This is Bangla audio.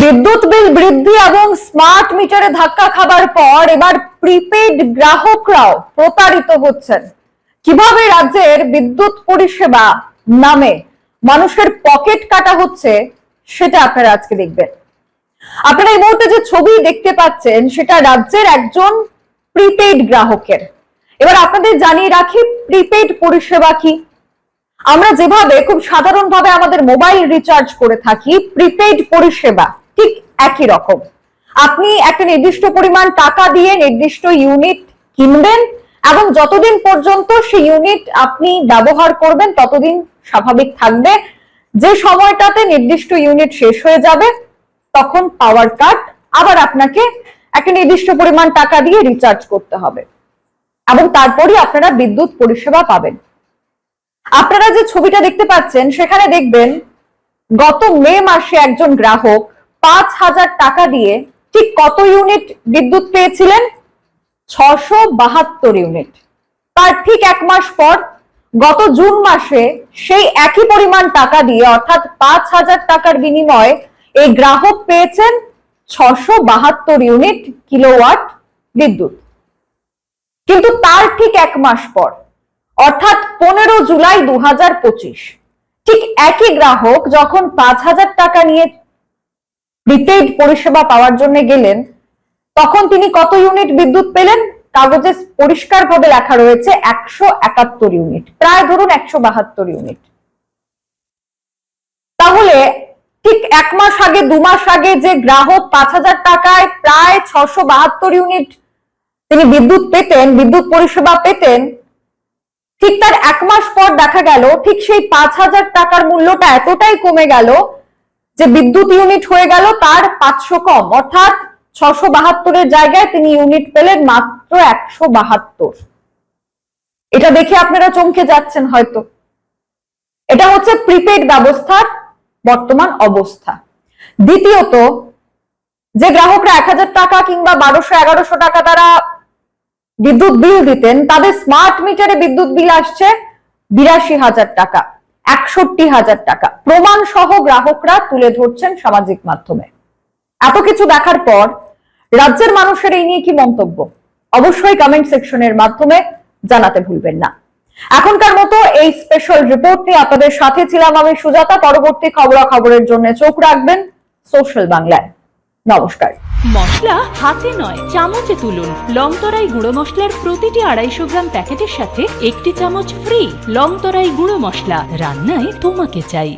বিদ্যুৎ বিল বৃদ্ধি এবং স্মার্ট মিটারে ধাক্কা খাবার পর এবার প্রিপেইড গ্রাহকরাও প্রতারিত হচ্ছেন। কিভাবে রাজ্যের বিদ্যুৎ পরিষেবা নামে মানুষের পকেট কাটা হচ্ছে সেটা আপনারা আজকে দেখবেন। আপনারা এই মুহূর্তে যে ছবি দেখতে পাচ্ছেন সেটা রাজ্যের একজন প্রিপেইড গ্রাহকের। এবার আপনাদের জানিয়ে রাখি প্রিপেইড পরিষেবা কি। আমরা যেভাবে খুব সাধারণভাবে আমাদের মোবাইল রিচার্জ করে থাকি, প্রিপেইড পরিষেবা ঠিক একই রকম। আপনি একটা নির্দিষ্ট পরিমাণ টাকা দিয়ে নির্দিষ্ট ইউনিট কিনবেন এবং যতদিন পর্যন্ত সেই ইউনিট আপনি ব্যবহার করবেন ততদিন স্বাভাবিক থাকবে। যে সময়টাতে নির্দিষ্ট ইউনিট শেষ হয়ে যাবে তখন পাওয়ার কাট আবার আপনাকে একটা নির্দিষ্ট পরিমাণ টাকা দিয়ে রিচার্জ করতে হবে এবং তারপরই আপনারা বিদ্যুৎ পরিষেবা পাবেন। আপনারা যে ছবিটা দেখতে পাচ্ছেন সেখানে দেখবেন গত মে মাসে একজন গ্রাহক ৫,০০০ টাকা দিয়ে ঠিক কত ইউনিট বিদ্যুৎ পেয়েছিলেন? ৬৭২ ইউনিট। তার ঠিক এক মাস পর গত জুন মাসে সেই একই পরিমাণ টাকা দিয়ে অর্থাৎ ৫,০০০ টাকার বিনিময়ে এই গ্রাহক পেয়েছেন ৬৭২ ইউনিট কিলোওয়াট বিদ্যুৎ। কিন্তু তার ঠিক এক মাস পর অর্থাৎ ১৫ জুলাই ২০২৫ ঠিক একই গ্রাহক যখন ৫,০০০ টাকা নিয়ে প্রিপেইড পরিষেবা পাওয়ার জন্য গেলেন তখন তিনি কত ইউনিট বিদ্যুৎ পেলেন? কাগজে পরিষ্কারভাবে লেখা রয়েছে ১৭১ ইউনিট, প্রায় ধরুন ১৭২ ইউনিট। তাহলে ঠিক এক মাস আগে, ২ মাস আগে যে গ্রাহক ৫,০০০ টাকায় প্রায় ৬৭২ ইউনিট তিনি বিদ্যুৎ পেতেন, বিদ্যুৎ পরিষেবা পেতেন, ঠিক তার এক মাস পর দেখা গেল ঠিক সেই ৫,০০০ টাকার মূল্যটা এতটাই কমে গেল যে বিদ্যুৎ ইউনিট হয়ে গেল তার ৫০০ কম, অর্থাৎ ৬৭২ জায়গায় তিনি ইউনিট পেলেন মাত্র ১৭২। এটা দেখে আপনারা চমকে যাচ্ছেন হয়তো। এটা হচ্ছে প্রিপেইড ব্যবস্থার বর্তমান অবস্থা। দ্বিতীয়ত, যে গ্রাহকরা ১,০০০ টাকা কিংবা ১২০০-১১০০ টাকা তারা বিদ্যুৎ বিল দিতেন তাদের স্মার্ট মিটারে বিদ্যুৎ বিল আসছে ৮২,০০০ টাকা, ৬১,০০০ টাকা। প্রমাণ সহ গ্রাহকরা তুলে ধরছেন সামাজিক মাধ্যমে। এত কিছু দেখার পর রাজ্যের মানুষের এই নিয়ে কি মন্তব্য অবশ্যই কমেন্ট সেকশনের মাধ্যমে জানাতে ভুলবেন না। এখনকার মতো এই স্পেশাল রিপোর্ট নিয়ে আপনাদের সাথে ছিলাম আমি সুজাতা। পরবর্তী খবরাখবরের জন্য চোখ রাখবেন সোশ্যাল বাংলায়। নমস্কার। মশলা হাতে নয় চামচে তুলুন। লংতরাই গুঁড়ো মশলার প্রতিটি ২৫০ গ্রাম প্যাকেটের সাথে ১টি চামচ ফ্রি। লংতরাই গুঁড়ো মশলা, রান্নায় তোমাকে চাই।